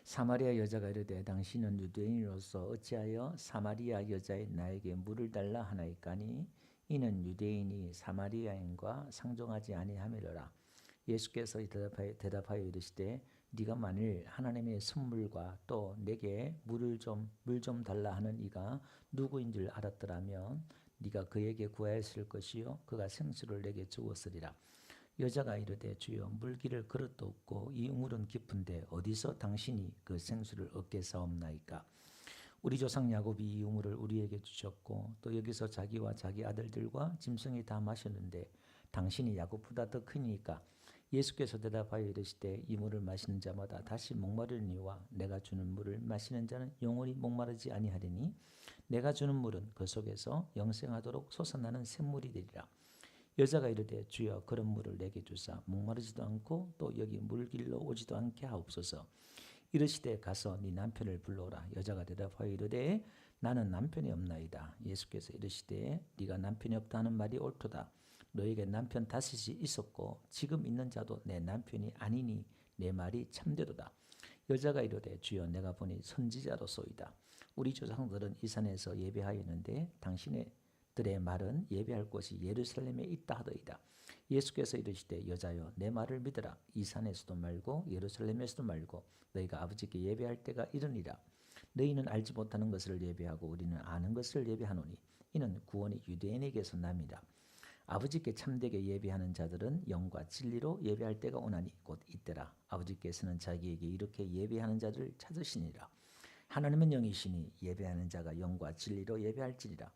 사마리아 여자가 이르되 당신은 유대인으로서 어찌하여 사마리아 여자의 나에게 물을 달라 하나이까니 이는 유대인이 사마리아인과 상종하지 아니함이로라. 예수께서 대답하여 이르시되 네가 만일 하나님의 선물과 또 내게 물 좀 달라 하는 이가 누구인 줄 알았더라면 네가 그에게 구하였을 것이요 그가 생수를 내게 주었으리라. 여자가 이르되 주여 물기를 그릇도 없고 이 우물은 깊은데 어디서 당신이 그 생수를 얻게 사옵나이까. 우리 조상 야곱이 이 우물을 우리에게 주셨고 또 여기서 자기와 자기 아들들과 짐승이 다 마셨는데 당신이 야곱보다 더 크니까. 예수께서 대답하여 이르시되 이 물을 마시는 자마다 다시 목마르니와 내가 주는 물을 마시는 자는 영원히 목마르지 아니하리니 내가 주는 물은 그 속에서 영생하도록 솟아나는 샘물이 되리라. 여자가 이르되 주여 그런 물을 내게 주사 목마르지도 않고 또 여기 물길로 오지도 않게 하옵소서. 이르시되 가서 네 남편을 불러오라. 여자가 대답하여 이르되 나는 남편이 없나이다. 예수께서 이르시되 네가 남편이 없다 하는 말이 옳도다. 너에게 남편 다섯이 있었고 지금 있는 자도 내 남편이 아니니 내 말이 참되도다. 여자가 이르되 주여 내가 보니 선지자로소이다. 우리 조상들은 이 산에서 예배하였는데 당신들의 말은 예배할 곳이 예루살렘에 있다 하더이다. 예수께서 이르시되 여자여 내 말을 믿으라. 이 산에서도 말고 예루살렘에서도 말고 너희가 아버지께 예배할 때가 이르니라. 너희는 알지 못하는 것을 예배하고 우리는 아는 것을 예배하노니 이는 구원이 유대인에게서 남이라. 아버지께 참되게 예배하는 자들은 영과 진리로 예배할 때가 오나니 곧 이때라. 아버지께서는 자기에게 이렇게 예배하는 자들을 찾으시니라. 하나님은 영이시니 예배하는 자가 영과 진리로 예배할지니라.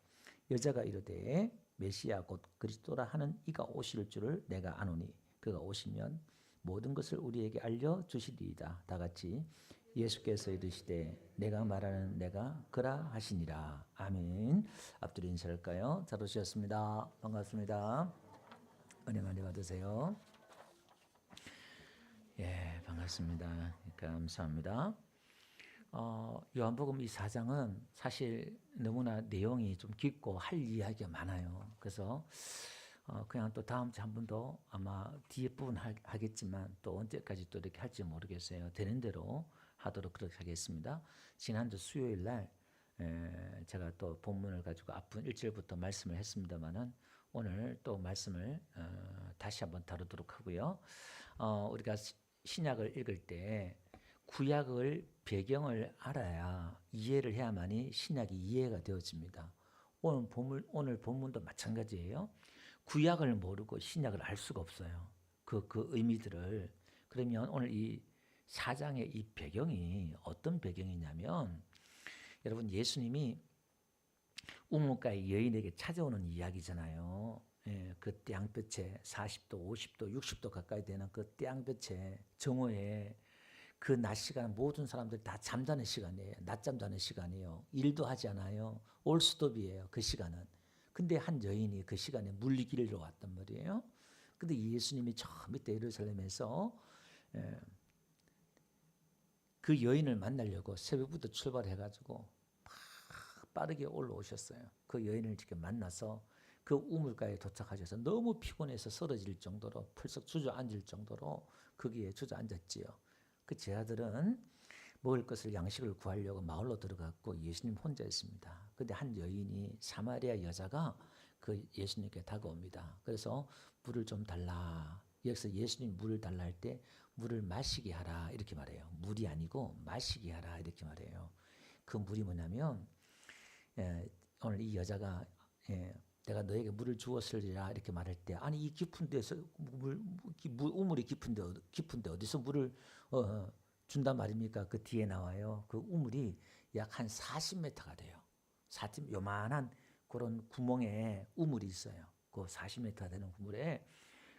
여자가 이르되 메시아 곧 그리스도라 하는 이가 오실 줄을 내가 아노니 그가 오시면 모든 것을 우리에게 알려주시리이다. 다같이 예수께서 이르시되 내가 말하는 내가 그라 하시니라. 아멘. 앞뒤로 인사할까요? 잘 오셨습니다. 반갑습니다. 은혜 많이 받으세요. 예, 반갑습니다. 감사합니다. 요한복음 이 4장은 사실 너무나 내용이 좀 깊고 할 이야기가 많아요. 그래서 그냥 또 다음 주 한 번 더 아마 뒤에 부분 하겠지만 또 언제까지 또 이렇게 할지 모르겠어요. 되는 대로 하도록 그렇게 하겠습니다. 지난주 수요일 날 제가 또 본문을 가지고 앞분 1절부터 말씀을 했습니다만은 오늘 또 말씀을 다시 한번 다루도록 하고요. 우리가 신약을 읽을 때 구약을 배경을 알아야 이해를 해야만이 신약이 이해가 되어집니다. 오늘 본문도 마찬가지예요. 구약을 모르고 신약을 알 수가 없어요. 그 의미들을. 그러면 오늘 이 4장의 이 배경이 어떤 배경이냐면 여러분 예수님이 우물가의 여인에게 찾아오는 이야기잖아요. 예, 그 떼양볕에 40도, 50도, 60도 가까이 되는 그 떼양볕에 정오에 그 낮 시간 모든 사람들 다 잠자는 시간이에요. 낮잠 자는 시간이에요. 일도 하지 않아요. 올스톱이에요. 그 시간은. 근데 한 여인이 그 시간에 물리기를 왔단 말이에요. 근데 예수님이 저 밑에 예루살렘에서 그 여인을 만나려고 새벽부터 출발해가지고 빠르게 올라오셨어요. 그 여인을 직접 만나서 그 우물가에 도착하셔서 너무 피곤해서 쓰러질 정도로 풀썩 주저앉을 정도로 거기에 주저앉았지요. 그 제자들은 먹을 것을 양식을 구하려고 마을로 들어갔고 예수님 혼자 있습니다. 그런데 한 여인이 사마리아 여자가 그 예수님께 다가옵니다. 그래서 물을 좀 달라. 여기서 예수님 물을 달라 할 때 물을 마시게 하라 이렇게 말해요. 물이 아니고 마시게 하라 이렇게 말해요. 그 물이 뭐냐면 오늘 이 여자가 내가 너에게 물을 주었으리라 이렇게 말할 때 아니 이 깊은 데서 우물이 깊은데 어디서 물을 준단 말입니까? 그 뒤에 나와요. 그 우물이 약 한 40m가 돼요. 요만한 그런 구멍에 우물이 있어요. 그 40m 되는 우물에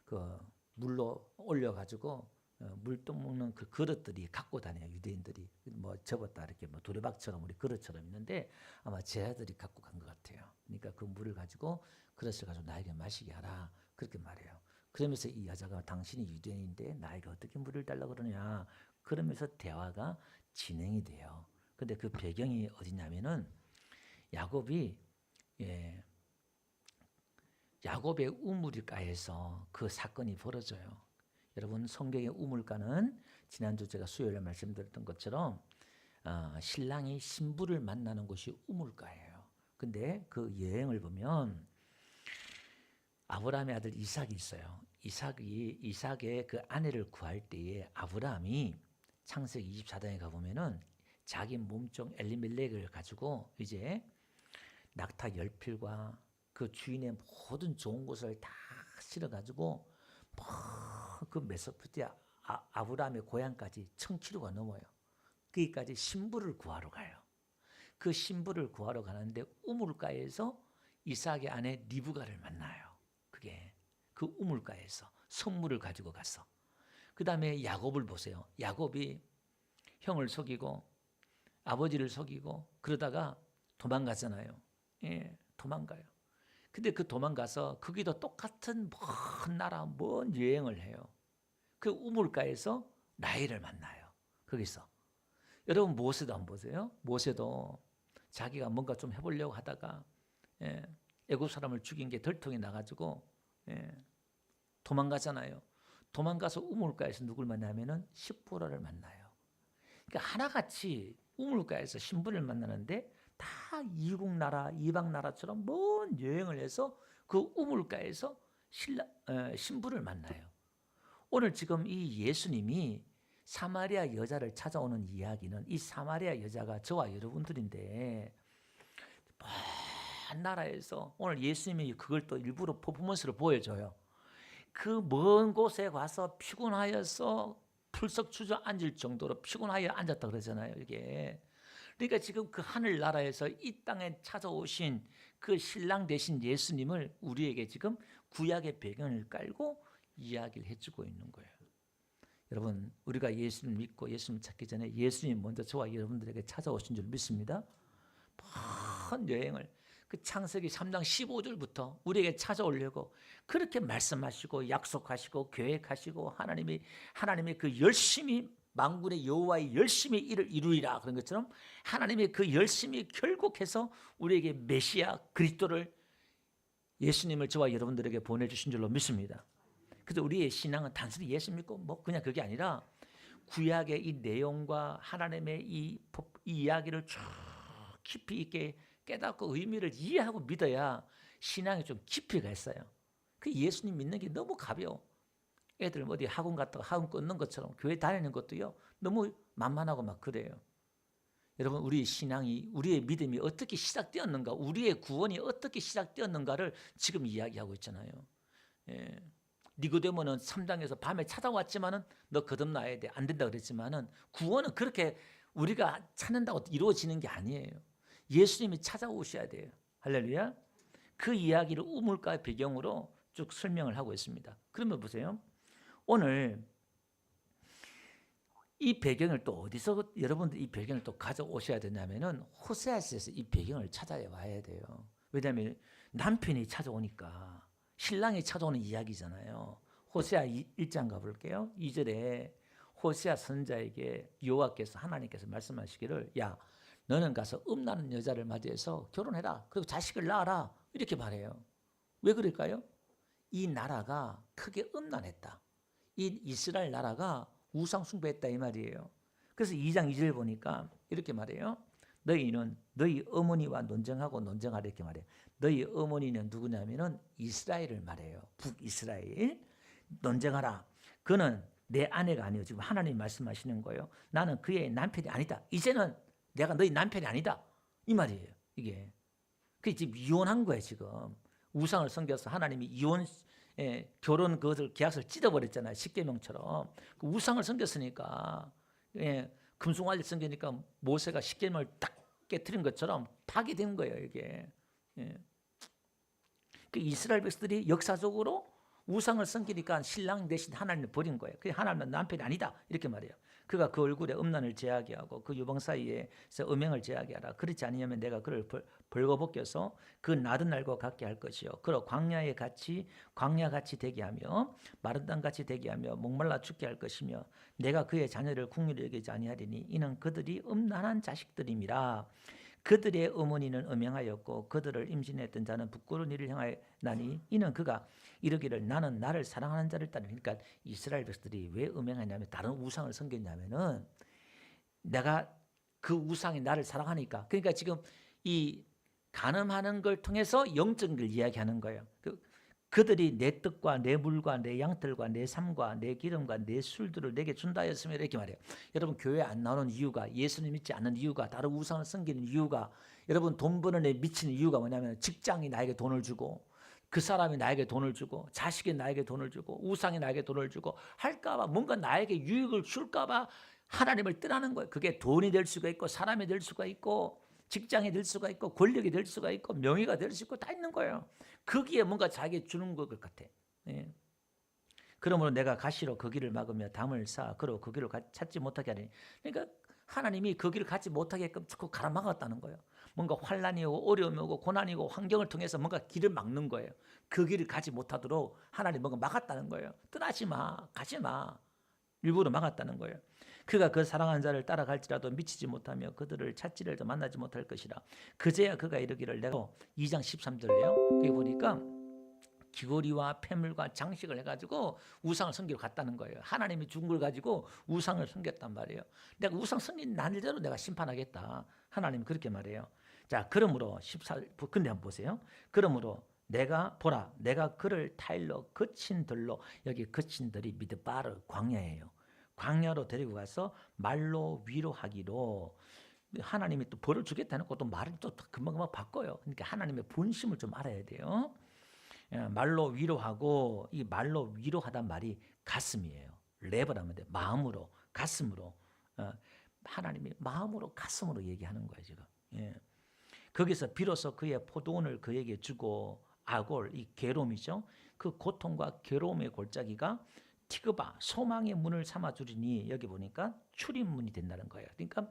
그 물로 올려가지고 물 떠먹는 그 그릇들이 갖고 다녀요. 유대인들이 뭐 접었다 이렇게 뭐 도레박처럼 우리 그릇처럼 있는데 아마 제자들이 갖고 간 것 같아요. 그러니까 그 물을 가지고 그릇을 가지고 나에게 마시게 하라 그렇게 말해요. 그러면서 이 여자가 당신이 유대인인데 나에게 어떻게 물을 달라고 그러냐 그러면서 대화가 진행이 돼요. 근데 그 배경이 어디냐면은 야곱이 야곱의 우물가에서 그 사건이 벌어져요. 여러분 성경의 우물가는 지난주 제가 수요일에 말씀드렸던 것처럼 신랑이 신부를 만나는 곳이 우물가예요. 근데 그 여행을 보면 아브라함의 아들 이삭이 있어요. 이삭의 그 아내를 구할 때에 아브라함이 창세기 24장에 가보면은 자기 몸종 엘리멜렉을 가지고 이제 낙타 10필과 그 주인의 모든 좋은 것을 다 실어가지고 그 메소포타미아 아브라함의 고향까지 1000km가 넘어요. 거기까지 신부를 구하러 가요. 그 신부를 구하러 가는데 우물가에서 이삭의 아내 리브가를 만나요. 그게 그 우물가에서 선물을 가지고 갔어. 그 다음에 야곱을 보세요. 야곱이 형을 속이고 아버지를 속이고 그러다가 도망가잖아요. 예, 도망가요. 근데 그 도망가서 거기도 똑같은 먼 나라, 먼 여행을 해요. 그 우물가에서 라헬을 만나요. 거기서. 여러분 모세도 한번 보세요. 모세도 자기가 뭔가 좀 해보려고 하다가 애굽 사람을 죽인 게 덜통이 나가지고 도망가잖아요. 도망가서 우물가에서 누굴 만나면은 십보라를 만나요. 그러니까 하나같이 우물가에서 신부를 만나는데 다 이국 나라, 이방 나라처럼 먼 여행을 해서 그 우물가에서 신부를 만나요. 오늘 지금 이 예수님이 사마리아 여자를 찾아오는 이야기는 이 사마리아 여자가 저와 여러분들인데 먼 나라에서 오늘 예수님이 그걸 또 일부러 퍼포먼스로 보여줘요. 그 먼 곳에 가서 피곤하여서 풀썩 주저앉을 정도로 피곤하여 앉았다 그러잖아요. 이게 그러니까 지금 그 하늘나라에서 이 땅에 찾아오신 그 신랑 되신 예수님을 우리에게 지금 구약의 배경을 깔고 이야기를 해주고 있는 거예요. 여러분 우리가 예수님 믿고 예수님 찾기 전에 예수님 먼저 저와 여러분들에게 찾아오신 줄 믿습니다. 먼 여행을 그 창세기 3장 15절부터 우리에게 찾아오려고 그렇게 말씀하시고 약속하시고 계획하시고 하나님이 그 열심히 만군의 여호와의 열심히 일을 이루리라 그런 것처럼 하나님의 그 열심히 결국해서 우리에게 메시아 그리스도를 예수님을 저와 여러분들에게 보내주신 줄로 믿습니다. 그래서 우리의 신앙은 단순히 예수 믿고 뭐 그냥 그게 아니라 구약의 이 내용과 하나님의 이 이야기를 쭉 깊이 있게 깨닫고 의미를 이해하고 믿어야 신앙이 좀 깊이가 있어요. 그 예수님 믿는 게 너무 가벼워. 애들 어디 학원 갔다가 학원 끊는 것처럼 교회 다니는 것도요 너무 만만하고 막 그래요. 여러분 우리의 신앙이 우리의 믿음이 어떻게 시작되었는가 우리의 구원이 어떻게 시작되었는가를 지금 이야기하고 있잖아요. 니고데모는 3장에서 밤에 찾아왔지만은 너 거듭나야 돼. 안 된다 그랬지만은 구원은 그렇게 우리가 찾는다고 이루어지는 게 아니에요. 예수님이 찾아오셔야 돼요. 할렐루야. 그 이야기를 우물가 배경으로 쭉 설명을 하고 있습니다. 그러면 보세요. 오늘 이 배경을 또 어디서 여러분들 이 배경을 또 가져오셔야 되냐면은 호세아서에서 이 배경을 찾아와야 돼요. 왜냐하면 남편이 찾아오니까 신랑이 찾아오는 이야기잖아요. 호세아 1장 가볼게요. 2절에 호세아 선자에게 여호와께서 하나님께서 말씀하시기를 야 너는 가서 음나는 여자를 맞이해서 결혼해라. 그리고 자식을 낳아라. 이렇게 말해요. 왜 그럴까요? 이 나라가 크게 음란했다. 이 이스라엘 나라가 우상 숭배했다 이 말이에요. 그래서 2장 2절 보니까 이렇게 말해요. 너희는 너희 어머니와 논쟁하고 논쟁하라 이렇게 말해요. 너희 어머니는 누구냐면은 이스라엘을 말해요. 북이스라엘. 논쟁하라. 그는 내 아내가 아니요. 지금 하나님이 말씀하시는 거예요. 나는 그의 남편이 아니다. 이제는 내가 너희 남편이 아니다. 이 말이에요. 이게. 그게 지금 이혼한 거예요. 지금. 우상을 섬겨서 하나님이 결혼 그것을 계약서를 찢어버렸잖아요. 십계명처럼. 그 우상을 섬겼으니까 금송아지를 섬기니까 모세가 십계명을 딱 깨트린 것처럼 파괴된 거예요. 이게. 그 이스라엘 백성들이 역사적으로 우상을 섬기니까 신랑 대신 하나님을 버린 거예요. 그 하나님은 남편이 아니다 이렇게 말해요. 그가 그 얼굴에 음란을 제하게 하고 그 유방 사이에서 음행을 제하게 하라. 그렇지 않으면 내가 그를 벌거벗겨서 그 나른 날과 같게 할 것이요. 그로 광야같이 되게 하며 마른 땅같이 되게 하며 목말라 죽게 할 것이며 내가 그의 자녀를 국률히 여기지 아니하리니 이는 그들이 음란한 자식들임이라. 그들의 어머니는 음행하였고 그들을 임신했던 자는 부끄러운 일을 행하였나니 이는 그가 이르기를 나는 나를 사랑하는 자를 따르니. 그러니까 이스라엘 백성들이 왜 음행하냐면 다른 우상을 섬겼냐면은 내가 그 우상이 나를 사랑하니까. 그러니까 지금 이 간음하는 걸 통해서 영적인 걸 이야기하는 거예요. 그들이 내 떡과 내 물과 내 양털과 내 삶과 내 기름과 내 술들을 내게 준다 했으면 이렇게 말해요. 여러분 교회 안 나오는 이유가, 예수님 믿지 않는 이유가, 다른 우상을 섬기는 이유가, 여러분 돈 버는 데 미치는 이유가 뭐냐면 직장이 나에게 돈을 주고 그 사람이 나에게 돈을 주고 자식이 나에게 돈을 주고 우상이 나에게 돈을 주고 할까봐, 뭔가 나에게 유익을 줄까봐 하나님을 떠나는 거예요. 그게 돈이 될 수가 있고 사람이 될 수가 있고 직장이 될 수가 있고 권력이 될 수가 있고 명예가 될 수 있고 다 있는 거예요. 거기에 뭔가 자기에 주는 것 같아. 예. 그러므로 내가 가시로 그 길을 막으며 담을 쌓아 그로 그 길을 찾지 못하게 하리니. 그러니까 하나님이 그 길을 갖지 못하게끔 자꾸 가라막았다는 거예요. 뭔가 환난이 오고 어려움이 오고 고난이 오고 환경을 통해서 뭔가 길을 막는 거예요. 그 길을 가지 못하도록 하나님 뭔가 막았다는 거예요. 떠나지 마, 가지 마. 일부러 막았다는 거예요. 그가 그 사랑하는 자를 따라갈지라도 미치지 못하며 그들을 찾지라도 만나지 못할 것이라. 그제야 그가 이르기를 내가 2장 13절이에요. 여기 보니까 귀걸이와 폐물과 장식을 해가지고 우상을 섬기러 갔다는 거예요. 하나님이 준 걸 가지고 우상을 섬겼단 말이에요. 내가 우상 섬긴 날대로 내가 심판하겠다. 하나님이 그렇게 말해요. 자, 그러므로 14절, 근데 한번 보세요. 그러므로 내가 보라, 내가 그를 타일로 거친 들로, 여기 거친 들이 미드바르 광야예요. 광야로 데리고 가서 말로 위로하기로. 하나님이 또 벌을 주겠다는 것도 말을 또 금방금방 바꿔요. 그러니까 하나님의 본심을 좀 알아야 돼요. 말로 위로하고, 이 말로 위로하단 말이 가슴이에요. 랩을 하면 돼. 마음으로, 가슴으로. 하나님이 마음으로, 가슴으로 얘기하는 거예요, 지금. 예. 거기서 비로소 그의 포도원을 그에게 주고, 아골, 이 괴로움이죠. 그 고통과 괴로움의 골짜기가 티그바, 소망의 문을 삼아 주리니, 여기 보니까 출입문이 된다는 거예요. 그러니까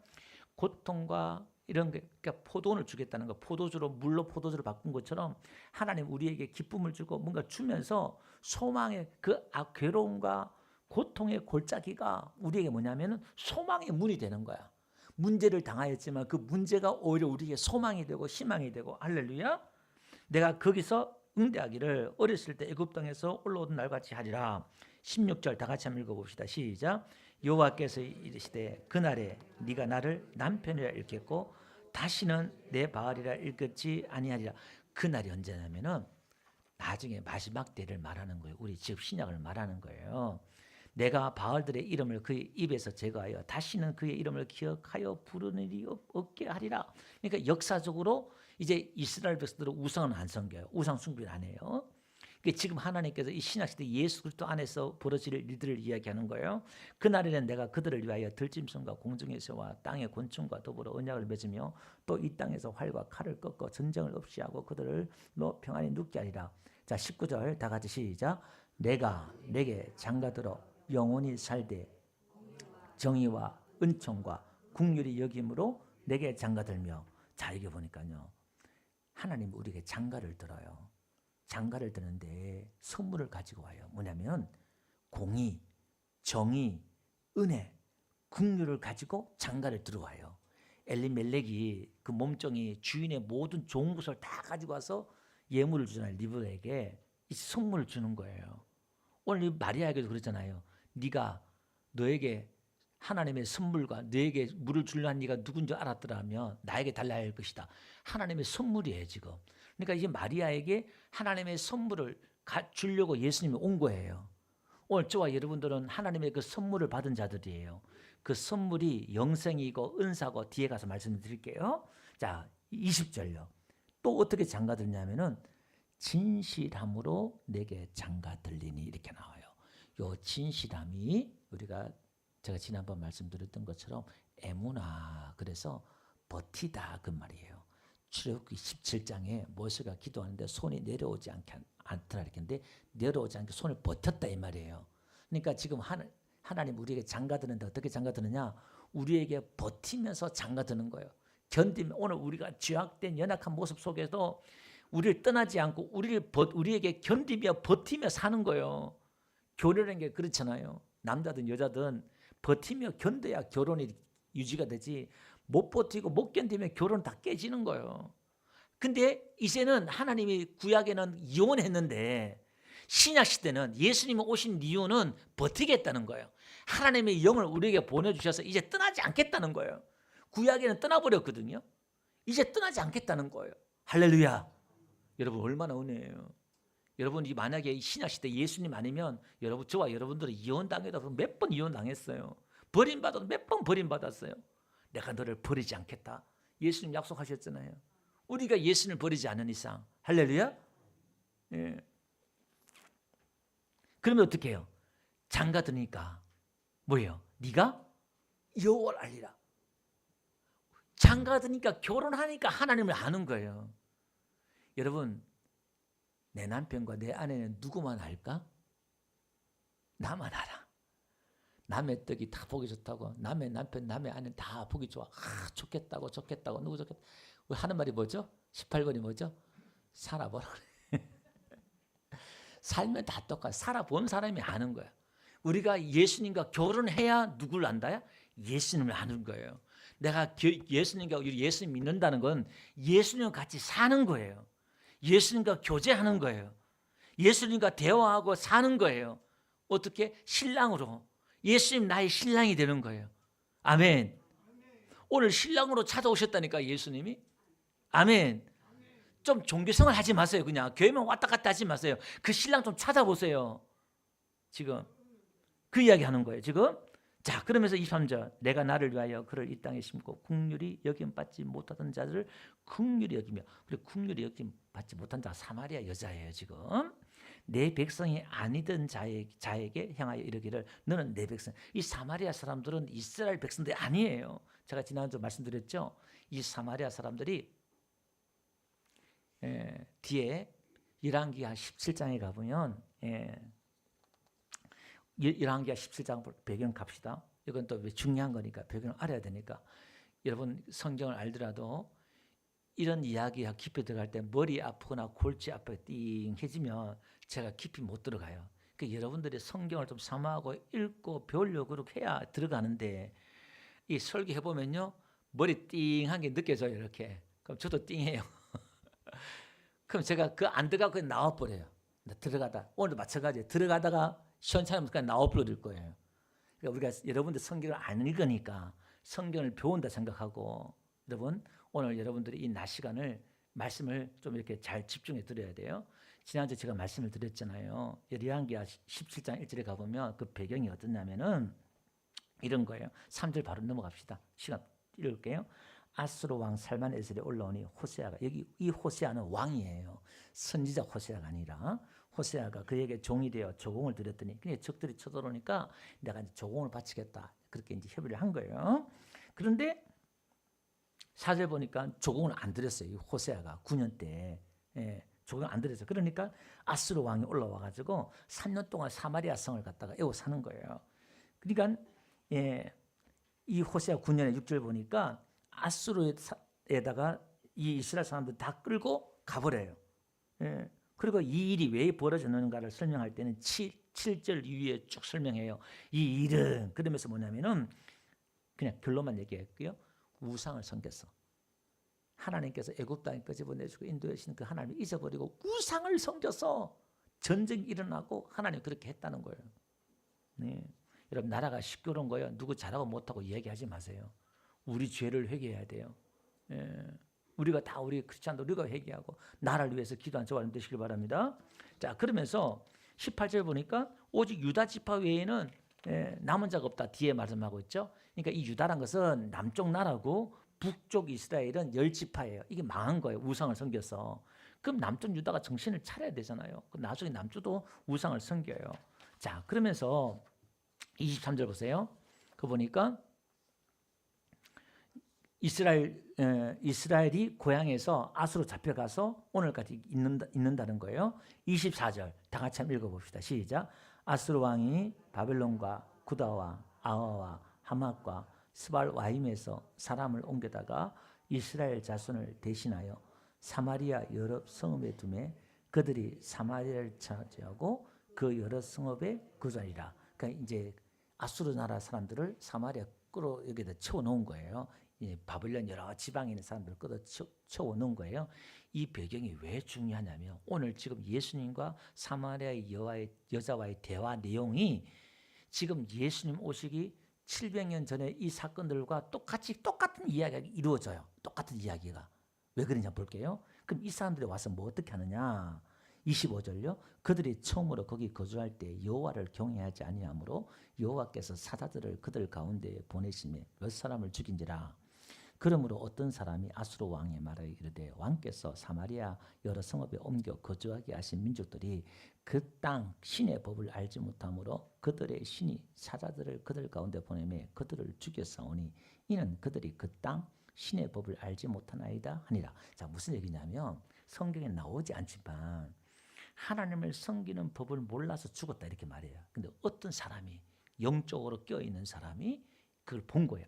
고통과 이런 게, 그러니까 포도원을 주겠다는 거, 포도주로, 물로 포도주를 바꾼 것처럼 하나님 우리에게 기쁨을 주고 뭔가 주면서 소망의 그 괴로움과 고통의 골짜기가 우리에게 뭐냐면은 소망의 문이 되는 거야. 문제를 당하였지만 그 문제가 오히려 우리에게 소망이 되고 희망이 되고. 할렐루야. 내가 거기서 응대하기를 어렸을 때 애굽 땅에서 올라오던 날같이 하리라. 16절 다 같이 한번 읽어봅시다. 시작. 여호와께서 이르시되 그날에 네가 나를 남편이라 읽겠고 다시는 내 바알이라 읽겠지 아니하리라. 그날이 언제냐면은 나중에 마지막 때를 말하는 거예요. 우리 지금 신약을 말하는 거예요. 내가 바알들의 이름을 그의 입에서 제거하여 다시는 그의 이름을 기억하여 부르는 일이 없게 하리라. 그러니까 역사적으로 이제 이스라엘 백성들은 우상은 안 섬겨요. 우상 숭배를 안 해요. 그러니까 지금 하나님께서 이 신약시대 예수 그리스도 안에서 벌어질 일들을 이야기하는 거예요. 그날에는 내가 그들을 위하여 들짐승과 공중의 새와 땅의 곤충과 더불어 언약을 맺으며 또 이 땅에서 활과 칼을 꺾어 전쟁을 없이 하고 그들을 평안히 눕게 하리라. 자, 19절 다 같이 시작. 내가 내게 장가들어 영원히 살되 정의와 은총과 긍휼이 여김으로 내게 장가들며. 자, 여기 보니까요, 하나님 우리에게 장가를 들어요. 장가를 드는데 선물을 가지고 와요. 뭐냐면 공의, 정의, 은혜, 긍휼을 가지고 장가를 들어와요. 엘리멜렉이 그 몸종이 주인의 모든 좋은 것을 다 가지고 와서 예물을 주잖아요. 리브에게 이 선물을 주는 거예요. 오늘 마리아에게도 그랬잖아요. 네가 너에게 하나님의 선물과 너에게 물을 주려는 네가 누군지 알았더라면 나에게 달라야 할 것이다. 하나님의 선물이에요, 지금. 그러니까 이 마리아에게 하나님의 선물을 주려고 예수님이 온 거예요. 오늘 저와 여러분들은 하나님의 그 선물을 받은 자들이에요. 그 선물이 영생이고 은사고 뒤에 가서 말씀드릴게요. 자, 20절요. 또 어떻게 장가들냐면은 진실함으로 내게 장가들리니 이렇게 나와요. 요 진실함이 제가 지난번 말씀드렸던 것처럼 에무나, 그래서 버티다 그 말이에요. 출애굽기 17장에 모세가 기도하는데 손이 내려오지 않더라 이렇게, 내려오지 않게 손을 버텼다 이 말이에요. 그러니까 지금 하나님 우리에게 장가드는데 어떻게 장가드느냐? 우리에게 버티면서 장가드는 거예요. 견디면, 오늘 우리가 죄악된 연약한 모습 속에도 우리를 떠나지 않고 우리에게 견디며 버티며 사는 거예요. 결혼하는 게 그렇잖아요. 남자든 여자든 버티며 견뎌야 결혼이 유지가 되지. 못 버티고 못 견디면 결혼 다 깨지는 거예요. 근데 이제는 하나님이 구약에는 이혼했는데 신약 시대는 예수님이 오신 이유는 버티겠다는 거예요. 하나님의 영을 우리에게 보내주셔서 이제 떠나지 않겠다는 거예요. 구약에는 떠나버렸거든요. 이제 떠나지 않겠다는 거예요. 할렐루야. 여러분 얼마나 은혜예요. 여러분이 만약에 신약 시대 예수님 아니면 여러분 저와 여러분들은 이혼당해도 몇 번 이혼당했어요. 버림받아도 몇 번 버림받았어요. 내가 너를 버리지 않겠다. 예수님 약속하셨잖아요. 우리가 예수님을 버리지 않는 이상. 할렐루야. 예. 그러면 어떻게 해요? 장가드니까 뭐예요? 네가 여호와를 알리라. 장가드니까 결혼하니까 하나님을 아는 거예요. 여러분 내 남편과 내 아내는 누구만 알까? 나만 알아. 남의 떡이 다 보기 좋다고, 남의 남편, 남의 아내 다 보기 좋아. 좋겠다고, 누구 좋겠다. 하는 말이 뭐죠? 18번이 뭐죠? 살아보라 그래. 살면 다 똑같아. 살아본 사람이 아는 거야. 우리가 예수님과 결혼해야 누구를 안다야? 예수님을 아는 거예요. 내가 예수님과 예수님 믿는다는 건 예수님과 같이 사는 거예요. 예수님과 교제하는 거예요. 예수님과 대화하고 사는 거예요. 어떻게? 신랑으로. 예수님 나의 신랑이 되는 거예요. 아멘. 오늘 신랑으로 찾아오셨다니까 예수님이. 아멘. 좀 종교생활 하지 마세요. 그냥 교회만 왔다 갔다 하지 마세요. 그 신랑 좀 찾아보세요. 지금 그 이야기 하는 거예요. 지금. 자, 그러면서 23절 내가 나를 위하여 그를 이 땅에 심고 국률이 여김받지 못하던 자들을 국률이 여기며, 그리고 국률이 여김받지 못한 자가 사마리아 여자예요. 지금 내 백성이 아니던 자에게 향하여 이르기를 너는 내 백성. 이 사마리아 사람들은 이스라엘 백성들이 아니에요. 제가 지난주 말씀드렸죠. 이 사마리아 사람들이 뒤에 열왕기하 17장에 가보면 열왕기하 17장 배경 갑시다. 이건 또 중요한 거니까 배경을 알아야 되니까. 여러분 성경을 알더라도 이런 이야기가 깊이 들어갈 때 머리 아프거나 골치 아프게 띵해지면 제가 깊이 못 들어가요. 그러니까 여러분들이 성경을 좀 삼아하고 읽고 배우려고 그렇게 해야 들어가는데, 이 설교해보면요 머리 띵한 게 느껴져요. 이렇게. 그럼 저도 띵해요. 그럼 제가 그 안 들어가고 그냥 나와버려요. 들어가다 오늘도 마찬가지예요. 들어가다가 시원찮으면 그냥 나와버릴 거예요. 그러니까 우리가 여러분들 성경을 안 읽으니까 성경을 배운다 생각하고, 여러분 오늘 여러분들이 이 낮 시간을 말씀을 좀 이렇게 잘 집중해 드려야 돼요. 지난주에 제가 말씀을 드렸잖아요. 열왕기하 17장 1절에 가보면 그 배경이 어떠냐면은 이런 거예요. 3절 바로 넘어갑시다. 시간 읽을게요. 아수르 왕 살만에셀이 올라오니 호세아가, 여기 이 호세아는 왕이에요. 선지자 호세아가 아니라 호세아가 그에게 종이 되어 조공을 드렸더니 그냥 적들이 쳐들어오니까 내가 이제 조공을 바치겠다. 그렇게 이제 협의를 한 거예요. 그런데 4절 보니까 조공을 안 드렸어요. 이 호세아가 9년 때 조공을 안 드렸어요. 그러니까 아수르 왕이 올라와 가지고 3년 동안 사마리아 성을 갖다가 에워 사는 거예요. 그러니까 이 호세아 9년에 6절 보니까 아수르에다가 이 이스라엘 사람들 다 끌고 가버려요. 그리고 이 일이 왜 벌어졌는가를 설명할 때는 7절 이후에 쭉 설명해요. 이 일은 그러면서 뭐냐면은 그냥 결론만 얘기할게요. 우상을 섬겼어. 하나님께서 애굽 땅에 끄집어내주고 인도하신 그 하나님을 잊어버리고 우상을 섬겨서 전쟁이 일어나고 하나님 그렇게 했다는 거예요. 네. 여러분 나라가 시끄러운 거예요. 누구 잘하고 못하고 얘기하지 마세요. 우리 죄를 회개해야 돼요. 우리가 다 우리 크리스찬도 우리가 회개하고 나라를 위해서 기도한 저와 여러분 되시길 바랍니다. 자, 그러면서 18절 보니까 오직 유다 지파 외에는 남은 자가 없다. 뒤에 말씀하고 있죠. 그러니까 이 유다란 것은 남쪽 나라고 북쪽 이스라엘은 10지파예요. 이게 망한 거예요. 우상을 섬겨서. 그럼 남쪽 유다가 정신을 차려야 되잖아요. 그럼 나중에 남쪽도 우상을 섬겨요. 자, 그러면서 23절 보세요. 그 보니까 이스라엘이 고향에서 아수로 잡혀가서 오늘까지 있는다는 거예요. 24절 다 같이 한번 읽어봅시다. 시작. 아수르 왕이 바벨론과 구다와 아와와 하맛과 스발와임에서 사람을 옮겨다가 이스라엘 자손을 대신하여 사마리아 여러 성읍에 두매 그들이 사마리아를 차지하고 그 여러 성읍에 거주하리라. 그러니까 이제 아수르 나라 사람들을 사마리아 끌어 여기다 채워 놓은 거예요. 바벨론 여러 지방에 있는 사람들을 끌어 채워 놓은 거예요. 이 배경이 왜 중요하냐면 오늘 지금 예수님과 사마리아의 여자와의 대화 내용이 지금 예수님 오시기 700년 전에 이 사건들과 똑같은 이야기가 이루어져요. 똑같은 이야기가. 왜 그러냐 볼게요. 그럼 이 사람들이 와서 뭐 어떻게 하느냐. 25절요. 그들이 처음으로 거기 거주할 때 여호와를 경외하지 아니하므로 여호와께서 사자들을 그들 가운데 보내시며 몇 사람을 죽인지라. 그러므로 어떤 사람이 아수르 왕의 말을 이르되 왕께서 사마리아 여러 성읍에 옮겨 거주하게 하신 민족들이 그 땅 신의 법을 알지 못하므로 그들의 신이 사자들을 그들 가운데 보내매 그들을 죽였사오니 이는 그들이 그 땅 신의 법을 알지 못하나이다 하니라. 자, 무슨 얘기냐면 성경에 나오지 않지만 하나님을 섬기는 법을 몰라서 죽었다 이렇게 말해요. 근데 어떤 사람이 영적으로 껴있는 사람이 그걸 본 거예요.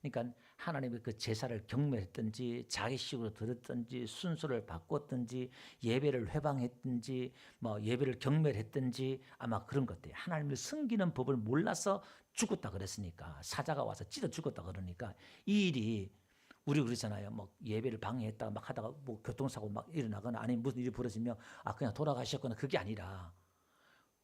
그러니까 하나님의 그 제사를 경멸했든지 자기식으로 들었든지 순서를 바꿨든지 예배를 회방했든지 뭐 예배를 경멸했든지 아마 그런 것들. 하나님을 섬기는 법을 몰라서 죽었다 그랬으니까 사자가 와서 찢어 죽었다 그러니까 이 일이 우리 그러잖아요. 뭐 예배를 방해했다가 막 하다가 뭐 교통사고 막 일어나거나 아니면 무슨 일이 벌어지면 그냥 돌아가셨거나 그게 아니라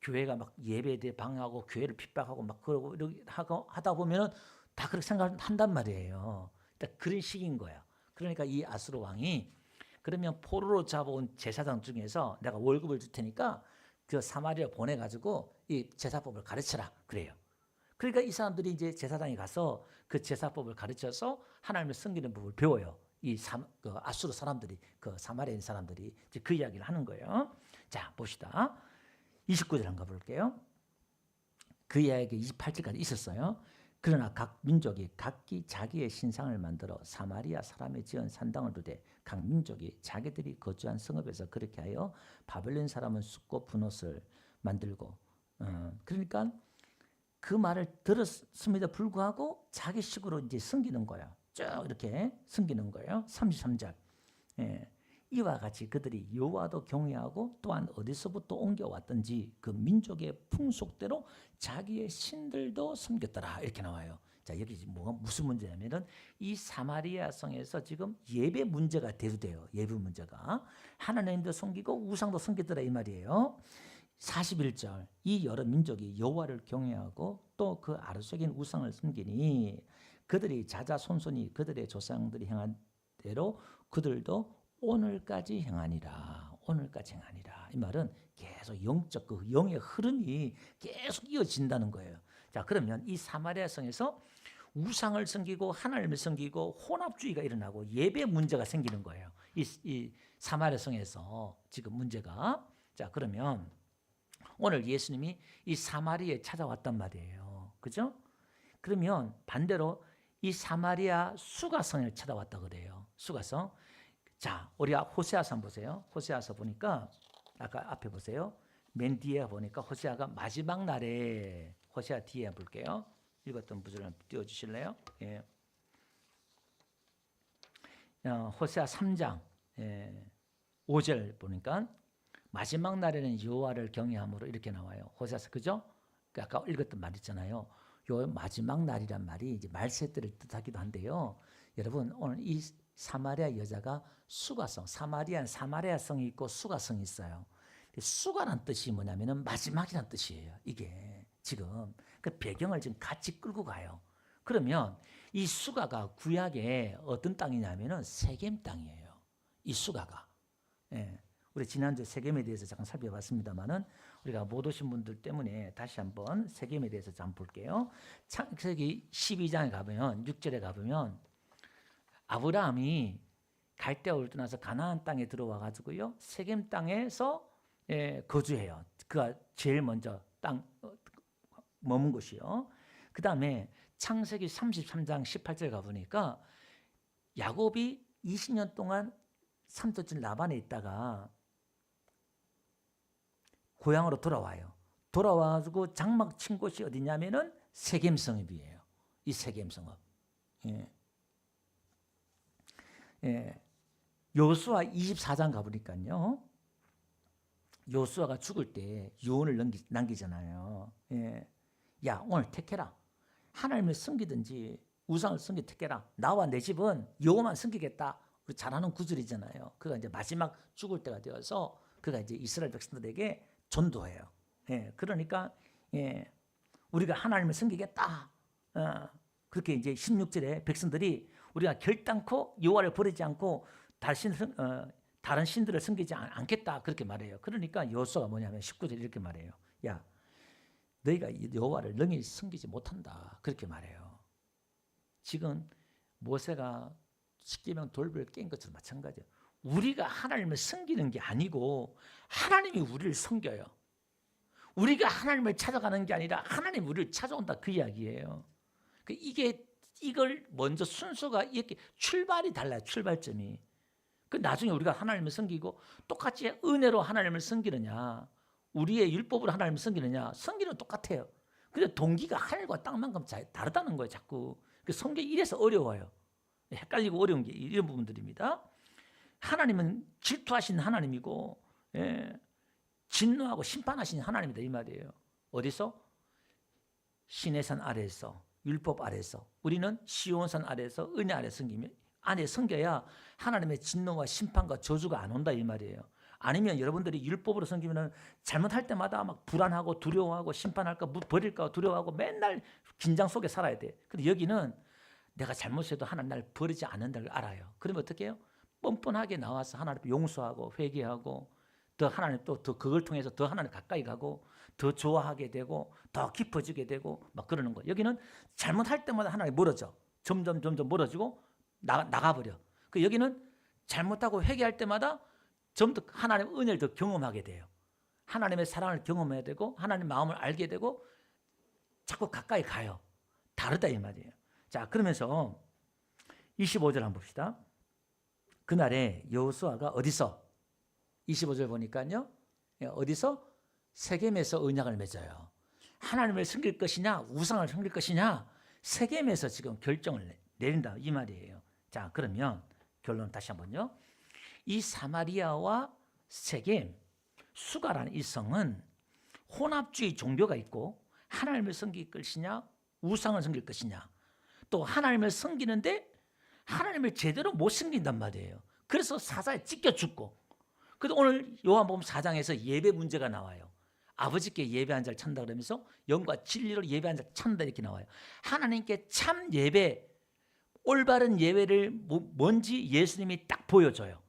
교회가 막 예배에 대해 방해하고 교회를 핍박하고 막 그러고 이렇게 하다 보면은 다 그렇게 생각한단 말이에요. 그러니까 그런 식인 거야. 그러니까 이 아수르 왕이 그러면 포로로 잡아온 제사장 중에서 내가 월급을 줄 테니까 그 사마리아 보내가지고 이 제사법을 가르쳐라 그래요. 그러니까 이 사람들이 이제 제사장이 가서 그 제사법을 가르쳐서 하나님을 섬기는 법을 배워요. 그 아수르 사람들이 그 사마리아 있는 사람들이 이제 그 이야기를 하는 거예요. 자 봅시다. 29절 한번 볼게요. 그 이야기 28절까지 있었어요. 그러나 각 민족이 각기 자기의 신상을 만들어 사마리아 사람의 지은 산당을 두되 각 민족이 자기들이 거주한 성읍에서 그렇게 하여 바벨론 사람은 숫고 분옷을 만들고 그러니까 그 말을 들었음에도 불구하고 자기식으로 이제 섬기는 거예요. 쭉 이렇게 섬기는 거예요. 33절. 이와 같이 그들이 여호와도 경외하고 또한 어디서부터 옮겨왔든지 그 민족의 풍속대로 자기의 신들도 섬겼더라 이렇게 나와요. 자 여기 무슨 문제냐면은 이 사마리아 성에서 지금 예배 문제가 대두돼요. 예배 문제가 하나님도 섬기고 우상도 섬겼더라 이 말이에요. 41절 이 여러 민족이 여호와를 경외하고 또 그 아르속인 우상을 섬기니 그들이 자자손손이 그들의 조상들이 행한 대로 그들도 오늘까지 행하니라. 오늘까지 행하니라. 이 말은 계속 영적 그 영의 흐름이 계속 이어진다는 거예요. 자, 그러면 이 사마리아 성에서 우상을 섬기고 하나님을 섬기고 혼합주의가 일어나고 예배 문제가 생기는 거예요. 이 사마리아 성에서 지금 문제가. 자, 그러면 오늘 예수님이 이 사마리아에 찾아왔단 말이에요. 그죠? 그러면 반대로 이 사마리아 수가성을 찾아왔다 그래요. 수가성. 자, 우리가 호세아서 한번 보세요. 호세아서 보니까 아까 앞에 보세요. 맨 뒤에 보니까 호세아가 마지막 날에 호세아 뒤에 볼게요. 읽었던 부분을 띄워주실래요? 예. 호세아 3장 5절 보니까 마지막 날에는 여호와를 경외함으로 이렇게 나와요. 호세아서 그죠? 아까 읽었던 말 있잖아요. 요 마지막 날이란 말이 이제 말세때를 뜻하기도 한데요. 여러분 오늘 이 사마리아 여자가 수가성, 사마리아 성이 있고 수가성이 있어요. 수가란 뜻이 뭐냐면은 마지막이란 뜻이에요. 이게 지금 그 배경을 지금 같이 끌고 가요. 그러면 이 수가가 구약에 어떤 땅이냐면은 세겜 땅이에요. 이 수가가. 예. 우리 지난주 세겜에 대해서 잠깐 살펴봤습니다만은 우리가 못 오신 분들 때문에 다시 한번 세겜에 대해서 잠깐 볼게요. 창세기 12장에 가보면 6절에 가보면 아브라함이 갈대아 올 떠나서 가나안 땅에 들어와 가지고요. 세겜 땅에서 거주해요. 그가 제일 먼저 땅 머문 곳이요. 그다음에 창세기 33장 18절 가 보니까 야곱이 20년 동안 삼촌 라반에 있다가 고향으로 돌아와요. 돌아와가지고 장막 친 곳이 어디냐면은 세겜성읍이에요. 이 세겜성읍. 예. 예. 요수아 24장 가보니까요. 요수아가 죽을 때 유언을 남기잖아요. 예. 야 오늘 택해라. 하나님을 섬기든지 우상을 섬기 택해라. 나와 내 집은 여호와만 섬기겠다. 우리 잘 아는 구절이잖아요. 그가 이제 마지막 죽을 때가 되어서 그가 이제 이스라엘 백성들에게 전도해요. 예, 그러니까 예, 우리가 하나님을 섬기겠다. 그렇게 이제 16절에 백성들이 우리가 결단코 여호와를 버리지 않고 다른 신들을 섬기지 않겠다 그렇게 말해요. 그러니까 여호수아가 뭐냐면 19절에 이렇게 말해요. 야, 너희가 여호와를 능히 섬기지 못한다 그렇게 말해요. 지금 모세가 십계명 돌을 깬 것처럼 마찬가지예요. 우리가 하나님을 섬기는 게 아니고 하나님이 우리를 섬겨요. 우리가 하나님을 찾아가는 게 아니라 하나님이 우리를 찾아온다 그 이야기예요. 이걸 먼저 순서가 이렇게 출발이 달라요. 출발점이. 그 나중에 우리가 하나님을 섬기고 똑같이 은혜로 하나님을 섬기느냐 우리의 율법으로 하나님을 섬기느냐 섬기는 똑같아요. 근데 동기가 하늘과 땅만큼 다르다는 거예요. 자꾸 성경이 이래서 어려워요. 헷갈리고 어려운 게 이런 부분들입니다. 하나님은 질투하신 하나님이고 진노하고 심판하신 하나님이다 이 말이에요. 어디서? 시내산 아래에서 율법 아래에서 우리는 시온산 아래에서 은혜 아래 섬기며 안에 섬겨야 하나님의 진노와 심판과 저주가 안 온다 이 말이에요. 아니면 여러분들이 율법으로 섬기면 잘못할 때마다 막 불안하고 두려워하고 심판할까 버릴까 두려워하고 맨날 긴장 속에 살아야 돼. 근데 여기는 내가 잘못해도 하나님 날 버리지 않는다를 알아요. 그러면 어떻게 해요? 뻔뻔하게 나와서 하나님 용서하고 회개하고 더 하나님 또 더 그걸 통해서 더 하나님 가까이 가고 더 좋아하게 되고 더 깊어지게 되고 막 그러는 거예요. 여기는 잘못할 때마다 하나님 멀어져. 점점 멀어지고 나가버려. 여기는 잘못하고 회개할 때마다 좀 더 하나님의 은혜를 더 경험하게 돼요. 하나님의 사랑을 경험해야 되고 하나님의 마음을 알게 되고 자꾸 가까이 가요. 다르다 이 말이에요. 자, 그러면서 25절 한번 봅시다. 그날에 여호수아가 어디서 25절 보니까요. 어디서? 세겜에서 언약을 맺어요. 하나님을 섬길 것이냐 우상을 섬길 것이냐 세겜에서 지금 결정을 내린다 이 말이에요. 자, 그러면 결론 다시 한번요. 이 사마리아와 세겜 수가라는 이 성은 혼합주의 종교가 있고 하나님을 섬길 것이냐 우상을 섬길 것이냐 또 하나님을 섬기는데 하나님을 제대로 못 섬긴단 말이에요. 그래서 사자에 찢겨 죽고 그래서 오늘 요한복음 4장에서 예배 문제가 나와요. 아버지께 예배한 자를 찾는다 그러면서 영과 진리로 예배한 자를 찾는다 이렇게 나와요. 하나님께 참 예배 올바른 예배를 뭔지 예수님이 딱 보여줘요.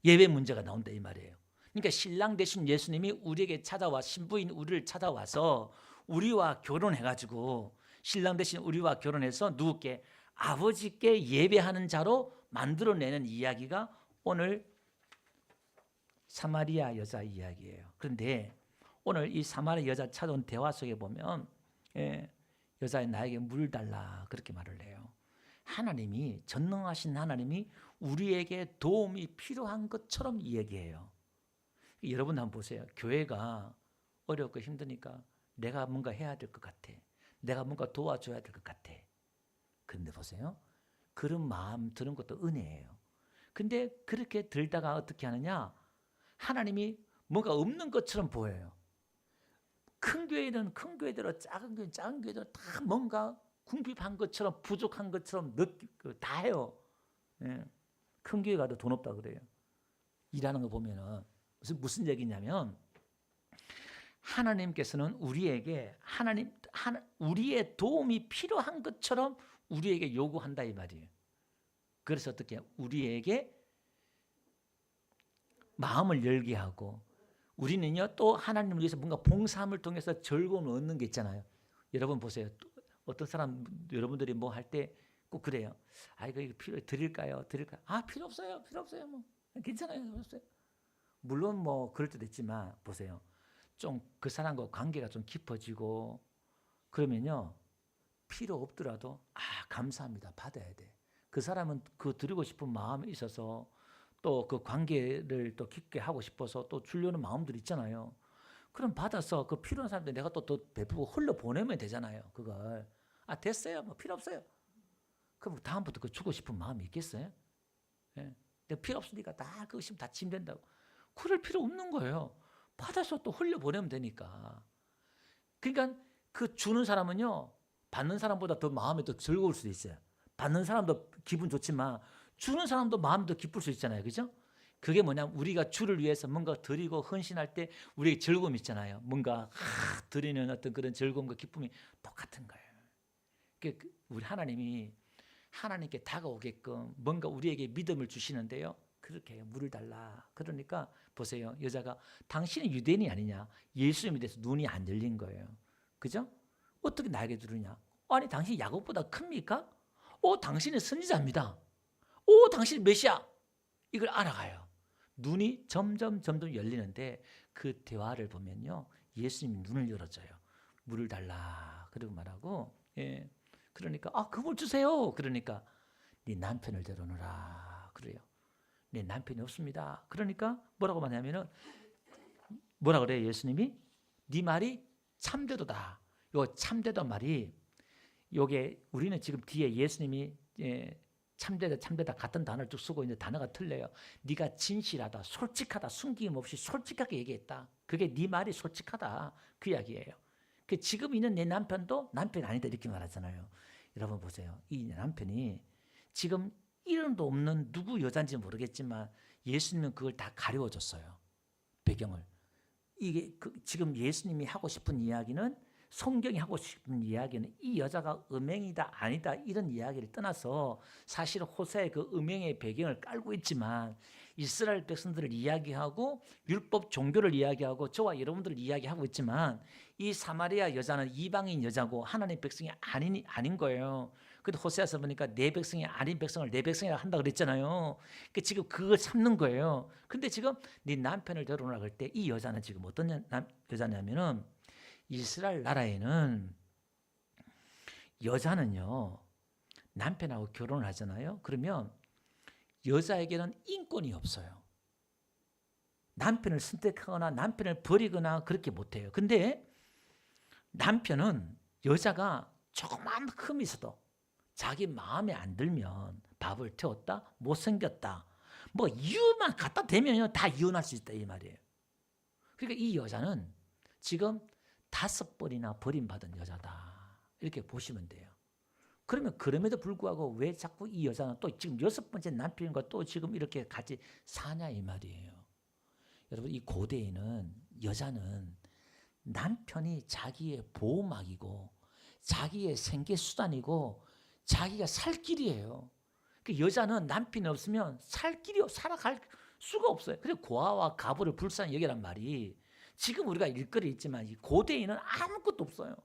예배 문제가 나온다 이 말이에요. 그러니까 신랑 되신 예수님이 우리에게 찾아와 신부인 우리를 찾아와서 우리와 결혼해가지고 신랑 되신 우리와 결혼해서 누구께? 아버지께 예배하는 자로 만들어내는 이야기가 오늘 사마리아 여자 이야기예요. 그런데 오늘 이 사마리아 여자 찾아온 대화 속에 보면 여자의 나에게 물 달라 그렇게 말을 해요. 하나님이 전능하신 하나님이 우리에게 도움이 필요한 것처럼 얘기해요. 여러분 한번 보세요. 교회가 어렵고 힘드니까 내가 뭔가 해야 될 것 같아. 내가 뭔가 도와줘야 될 것 같아. 그런데 보세요. 그런 마음 드는 것도 은혜예요. 근데 그렇게 들다가 어떻게 하느냐? 하나님이 뭔가 없는 것처럼 보여요. 큰 교회는 큰 교회대로 작은 교회는 작은 교회대로 다 뭔가 궁핍한 것처럼 부족한 것처럼 다 해요. 큰 교회 가도 돈 없다 그래요. 일하는 거 보면은 무슨 얘기냐면 하나님께서는 우리에게 우리의 도움이 필요한 것처럼 우리에게 요구한다 이 말이에요. 그래서 어떻게 우리에게 마음을 열게 하고 우리는요 또 하나님을 위해서 뭔가 봉사함을 통해서 즐거움을 얻는 게 있잖아요. 여러분 보세요. 어떤 사람 여러분들이 뭐 할 때 꼭 그래요. 이거 드릴까요? 필요 없어요. 뭐 괜찮아요. 필요 없어요. 물론 뭐 그럴 때도 있지만 보세요. 좀 그 사람과 관계가 좀 깊어지고 그러면요 필요 없더라도 감사합니다. 받아야 돼. 그 사람은 그 드리고 싶은 마음이 있어서 또 그 관계를 또 깊게 하고 싶어서 또 주려는 마음들이 있잖아요. 그럼 받아서 그 필요한 사람들 내가 또 더 베푸고 흘러 보내면 되잖아요. 그걸 됐어요. 뭐 필요 없어요. 그럼 다음부터 그 주고 싶은 마음이 있겠어요? 내가 필요 없으니까 다 그거 있으면 다 짐된다고. 그럴 필요 없는 거예요. 받아서 또 흘려 보내면 되니까. 그러니까 그 주는 사람은요 받는 사람보다 더 마음이 더 즐거울 수도 있어요. 받는 사람도 기분 좋지만 주는 사람도 마음이 더 기쁠 수 있잖아요. 그죠? 그게 뭐냐면 우리가 주를 위해서 뭔가 드리고 헌신할 때 우리에게 즐거움이 있잖아요. 뭔가 드리는 어떤 그런 즐거움과 기쁨이 똑같은 거예요. 우리 하나님이 하나님께 다가오게끔 뭔가 우리에게 믿음을 주시는데요. 그렇게 물을 달라. 그러니까 보세요. 여자가 당신은 유대인이 아니냐. 예수님에 대해서 눈이 안 열린 거예요. 그죠? 어떻게 나에게 들으냐. 아니 당신이 야곱보다 큽니까? 당신은 선지자입니다. 당신이 메시아. 이걸 알아가요. 눈이 점점 열리는데 그 대화를 보면요. 예수님이 눈을 열어줘요. 물을 달라. 그러고 말하고 그러니까 그 물 주세요. 그러니까 네 남편을 데려오너라. 그래요. 네 남편이 없습니다. 그러니까 뭐라고 말하냐면은 뭐라 그래요? 예수님이 네 말이 참되도다. 요 참되다 말이 요게 우리는 지금 뒤에 예수님이 참되다 같은 단어를 쭉 쓰고 있는데 단어가 틀려요. 네가 진실하다, 솔직하다, 숨김 없이 솔직하게 얘기했다. 그게 네 말이 솔직하다. 그 이야기예요. 지금 있는 내 남편도 남편이 아니다 이렇게 말하잖아요. 여러분 보세요. 이 남편이 지금 이름도 없는 누구 여자인지 모르겠지만 예수님은 그걸 다 가려워줬어요. 배경을. 이게 지금 예수님이 하고 싶은 이야기는 성경이 하고 싶은 이야기는 이 여자가 음행이다 아니다 이런 이야기를 떠나서 사실 호세의 그 음행의 배경을 깔고 있지만 이스라엘 백성들을 이야기하고 율법 종교를 이야기하고 저와 여러분들을 이야기하고 있지만 이 사마리아 여자는 이방인 여자고 하나님의 백성이 아닌 거예요. 근데 호세아서 보니까 내 백성이 아닌 백성을 내 백성이라 한다 그랬잖아요. 그러니까 지금 그걸 참는 거예요. 근데 지금 네 남편을 데려오라 할 때 이 여자는 지금 어떤 여자냐면은 이스라엘 나라에는 여자는요 남편하고 결혼을 하잖아요. 그러면 여자에게는 인권이 없어요. 남편을 선택하거나 남편을 버리거나 그렇게 못해요. 근데 남편은 여자가 조그만 흠이 있어도 자기 마음에 안 들면 밥을 태웠다, 못생겼다, 뭐 이유만 갖다 대면요 다 이혼할 수 있다 이 말이에요. 그러니까 이 여자는 지금 5번이나 버림받은 여자다 이렇게 보시면 돼요. 그러면 그럼에도 불구하고 왜 자꾸 이 여자는 또 지금 6번째 남편과 또 지금 이렇게 같이 사냐 이 말이에요. 여러분 이 고대에는 여자는 남편이 자기의 보호막이고 자기의 생계수단이고 자기가 살 길이에요. 그 여자는 남편이 없으면 살아갈 수가 없어요. 그래서 고아와 가부를 불쌍히 여기란 말이 지금 우리가 일거리 있지만 이 고대에는 아무것도 없어요.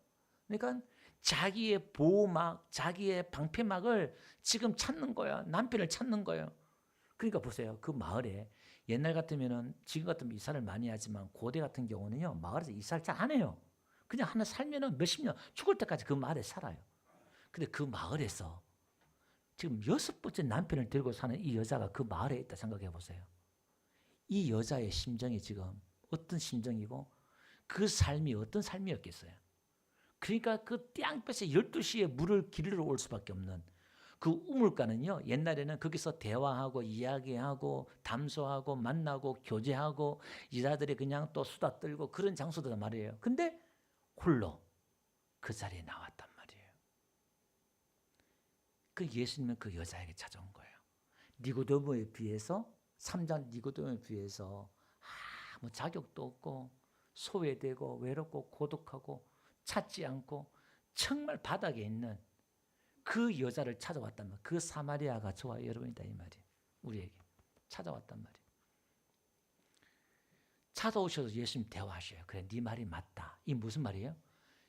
그러니까 자기의 보호막, 자기의 방패막을 지금 찾는 거야. 남편을 찾는 거예요. 그러니까 보세요. 그 마을에 옛날 같으면은 지금 같으면 이사를 많이 하지만 고대 같은 경우는요. 마을에서 이사를 잘 안 해요. 그냥 하나 살면은 몇십 년 죽을 때까지 그 마을에 살아요. 근데 그 마을에서 지금 6번째 남편을 데리고 사는 이 여자가 그 마을에 있다 생각해 보세요. 이 여자의 심정이 지금 어떤 심정이고 그 삶이 어떤 삶이었겠어요. 그러니까 그 땡볕에 12시에 물을 길러 올 수밖에 없는 그 우물가는요. 옛날에는 거기서 대화하고 이야기하고 담소하고 만나고 교제하고 여자들이 그냥 또 수다 떨고 그런 장소들단 말이에요. 근데 홀로 그 자리에 나왔단 말이에요. 그 예수님은 그 여자에게 찾아온 거예요. 니고데모에 비해서 3장 니고데모에 비해서 아무 자격도 없고 소외되고 외롭고 고독하고 찾지 않고 정말 바닥에 있는 그 여자를 찾아왔단 말이에요. 그 사마리아가 저와 여러분이다 이 말이에요. 우리에게 찾아왔단 말이에요. 찾아오셔서 예수님 대화하셔요. 그래 네 말이 맞다. 이 무슨 말이에요?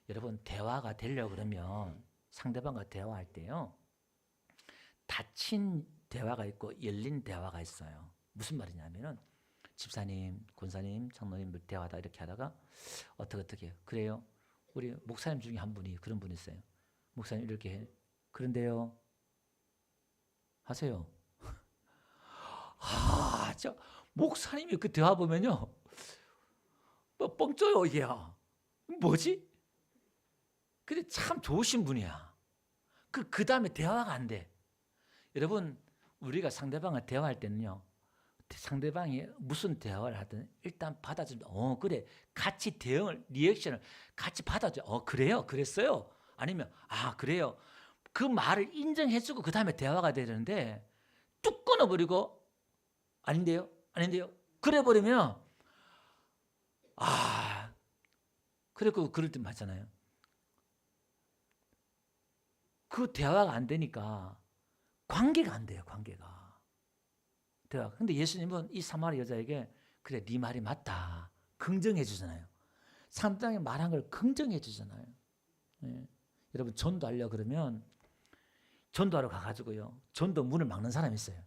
여러분 대화가 되려고 그러면 상대방과 대화할 때요. 닫힌 대화가 있고 열린 대화가 있어요. 무슨 말이냐면은 집사님, 권사님, 장로님들 대화하다 이렇게 하다가 어떻게 그래요? 우리 목사님 중에 한 분이 그런 분이 있어요. 목사님 이렇게 해. 그런데요. 하세요. 저 목사님이 그 대화 보면요. 뭐 뻥쪄요 이게. 뭐지? 근데 참 좋으신 분이야. 그 다음에 대화가 안 돼. 여러분 우리가 상대방을 대화할 때는요. 상대방이 무슨 대화를 하든 일단 받아주면 그래 같이 대응을 리액션을 같이 받아줘. 그래요 그랬어요. 아니면 그래요. 그 말을 인정해주고 그 다음에 대화가 되는데 뚝 끊어버리고 아닌데요? 그래 버리면 그리고 그럴 때 맞잖아요. 그 대화가 안 되니까 관계가 안 돼요. 관계가. 대화. 근데 예수님은 이 사마리 여자에게 그래 네 말이 맞다. 긍정해 주잖아요. 상대방이 말한 걸 긍정해 주잖아요. 예. 여러분 전도하려고 그러면 전도하러 가가지고요. 전도 문을 막는 사람이 있어요.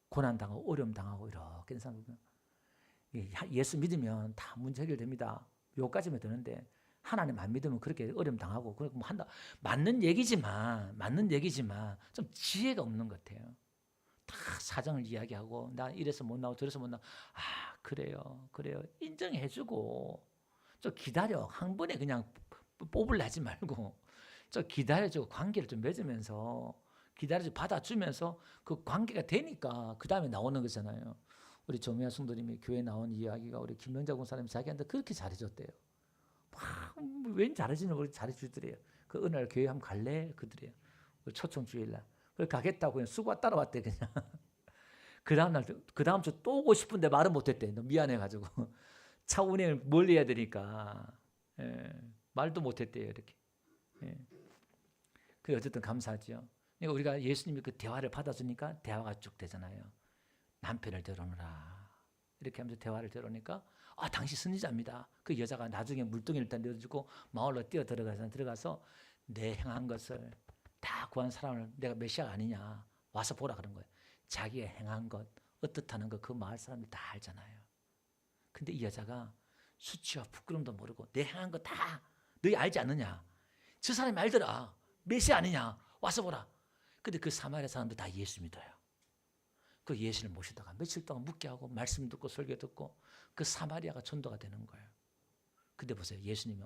고난당하고 어려움당하고 이렇게 사람 보면 예수 믿으면 다 문제 해결됩니다. 요까지면 되는데 하나님 안 믿으면 그렇게 어려움당하고 그렇게 뭐 한다. 맞는 얘기지만 좀 지혜가 없는 것 같아요. 다 사정을 이야기하고 나 이래서 못 나오고 저래서 못 나오고 그래요 인정해주고 좀 기다려. 한 번에 그냥 뽑으려 하지 말고 좀 기다려주고 관계를 좀 맺으면서 기다려주고 받아주면서 그 관계가 되니까 그 다음에 나오는 거잖아요. 우리 조미아 성도님이 교회 나온 이야기가 우리 김명자 권사님이 자기한테 그렇게 잘해줬대요. 왠 잘해주는 걸 잘해주더래요. 그 어느 날 교회 한번 갈래? 그들이에요. 초청 주일날. 그걸 가겠다고 그냥 수고가 따라왔대 그냥. 그 다음 주 또 오고 싶은데 말은 못했대. 너 미안해가지고 차 운행을 멀리 해야 되니까 말도 못했대요 이렇게. 그 어쨌든 감사하죠. 그러니까 우리가 예수님이 그 대화를 받아주니까 대화가 쭉 되잖아요. 남편을 데려오느라 이렇게 하면서 대화를 데려오니까 당신 선지자입니다. 그 여자가 나중에 물동이를 일단 내어주고 마을로 뛰어 들어가서 내 행한 것을 다 구한 사람을 내가 메시아가 아니냐 와서 보라 그런 거예요. 자기가 행한 것 어떻다는 거 그 마을 사람들 다 알잖아요. 근데 이 여자가 수치와 부끄럼도 모르고 내 행한 거 다 너희 알지 않느냐. 저 사람이 알더라. 메시아 아니냐 와서 보라. 근데 그 사마리아 사람들 다 예수 믿어요. 그 예수를 모시다가 며칠 동안 묵게 하고 말씀 듣고 설교 듣고 그 사마리아가 전도가 되는 거예요. 근데 보세요. 예수님이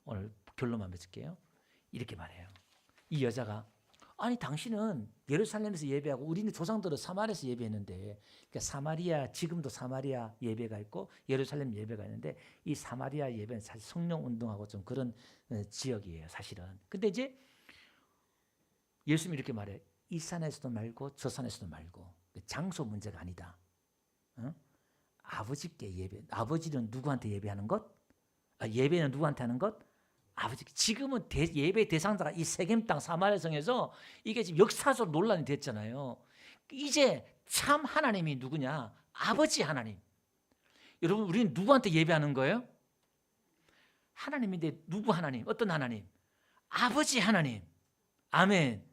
오늘 결론만 맺을게요. 이렇게 말해요. 이 여자가 당신은 예루살렘에서 예배하고 우리는 조상들은 사마리아에서 예배했는데 그러니까 사마리아 지금도 사마리아 예배가 있고 예루살렘 예배가 있는데 이 사마리아 예배는 사실 성령 운동하고 좀 그런 지역이에요. 사실은. 근데 이제 예수님이 이렇게 말해요. 이 산에서도 말고 저 산에서도 말고 장소 문제가 아니다. 아버지께 예배. 아버지는 누구한테 예배하는 것? 예배는 누구한테 하는 것? 아버지. 지금은 예배 대상자가 이 세겜 땅 사마리아 성에서 이게 지금 역사적으로 논란이 됐잖아요. 이제 참 하나님이 누구냐? 아버지 하나님. 여러분 우리는 누구한테 예배하는 거예요? 하나님인데 누구 하나님? 어떤 하나님? 아버지 하나님. 아멘.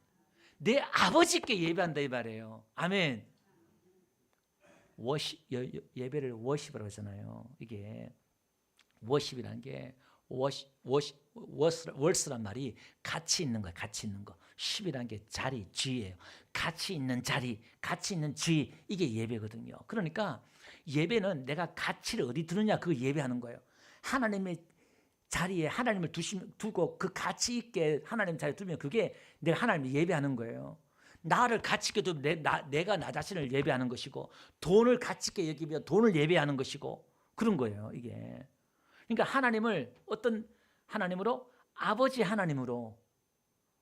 내 아버지께 예배한다 이 말이에요. 아멘. 예배를 워십이라고 하잖아요. 이게 워십이라는 게 월스란 말이 가치 있는 거예요. 가치 있는 거. 십이라는 게 자리, 쥐예요. 가치 있는 자리, 가치 있는 쥐. 이게 예배거든요. 그러니까 예배는 내가 가치를 어디 두느냐 그거 예배하는 거예요. 하나님의 자리에 하나님을 두고 그 가치 있게 하나님 자리에 두면 그게 내가 하나님을 예배하는 거예요. 나를 가치 있게 두면 내가 나 자신을 예배하는 것이고 돈을 가치 있게 여기면 돈을 예배하는 것이고 그런 거예요. 이게. 그러니까 하나님을 어떤 하나님으로 아버지 하나님으로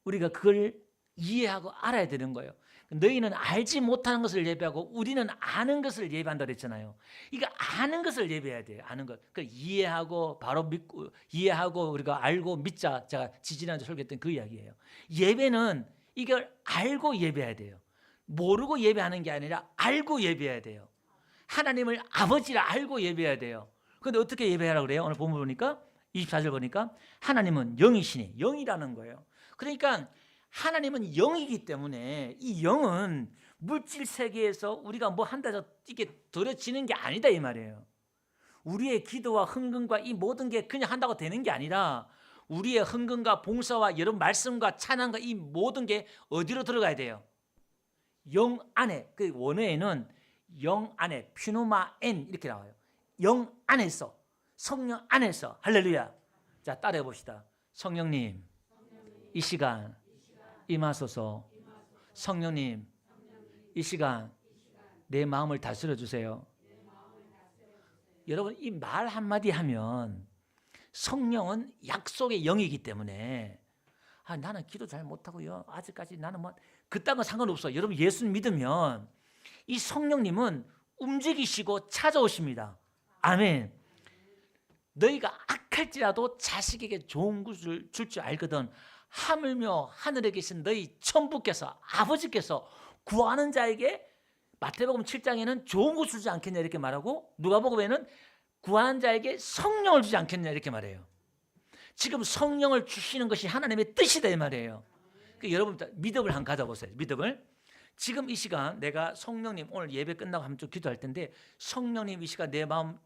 우리가 그걸 이해하고 알아야 되는 거예요. 너희는 알지 못하는 것을 예배하고 우리는 아는 것을 예배한다 그랬잖아요. 이거 아는 것을 예배해야 돼요. 아는 것. 그 이해하고 바로 믿고 이해하고 우리가 알고 믿자. 제가 지지난주 설교했던 그 이야기예요. 예배는 이걸 알고 예배해야 돼요. 모르고 예배하는 게 아니라 알고 예배해야 돼요. 하나님을 아버지를 알고 예배해야 돼요. 그런데 어떻게 예배하라고 그래요? 오늘 본문 보니까 24절 보니까 하나님은 영이시니 영이라는 거예요. 그러니까 하나님은 영이기 때문에 이 영은 물질 세계에서 우리가 뭐 한다 해서 이게 들어지는 게 아니다 이 말이에요. 우리의 기도와 헌금과 이 모든 게 그냥 한다고 되는 게 아니라 우리의 헌금과 봉사와 여러 말씀과 찬양과 이 모든 게 어디로 들어가야 돼요? 영 안에. 그 원어에는 영 안에 피노마엔 이렇게 나와요. 영 안에서 성령 안에서 할렐루야. 자 따라해 봅시다. 성령님 이 시간 임하소서. 성령님 이 시간 내 마음을 다스려 주세요. 여러분 이 말 한마디 하면 성령은 약속의 영이기 때문에 나는 기도 잘 못하고요. 아직까지 나는 그딴 건 상관없어. 여러분 예수를 믿으면 이 성령님은 움직이시고 찾아오십니다. 아멘. 너희가 악할지라도 자식에게 좋은 것을 줄 줄 알거든. 하물며 하늘에 계신 너희 천부께서 아버지께서 구하는 자에게 마태복음 7장에는 좋은 것을 주지 않겠냐 이렇게 말하고 누가복음에는 구하는 자에게 성령을 주지 않겠냐 이렇게 말해요. 지금 성령을 주시는 것이 하나님의 뜻이다 이 말이에요. 그러니까 여러분 믿음을 한번 가져보세요. 믿음을. 지금 이 시간 내가 성령님 오늘 예배 끝나고 한번 좀 기도할 텐데 성령님 이 시간 내 마음을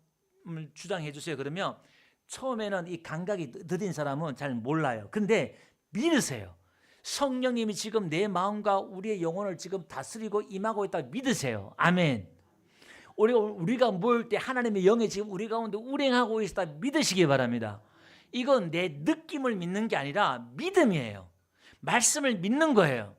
주장해 주세요. 그러면 처음에는 이 감각이 더딘 사람은 잘 몰라요. 근데 믿으세요. 성령님이 지금 내 마음과 우리의 영혼을 지금 다스리고 임하고 있다고 믿으세요. 아멘. 우리가 모일 때 하나님의 영이 지금 우리 가운데 운행하고 있다 믿으시기 바랍니다. 이건 내 느낌을 믿는 게 아니라 믿음이에요. 말씀을 믿는 거예요.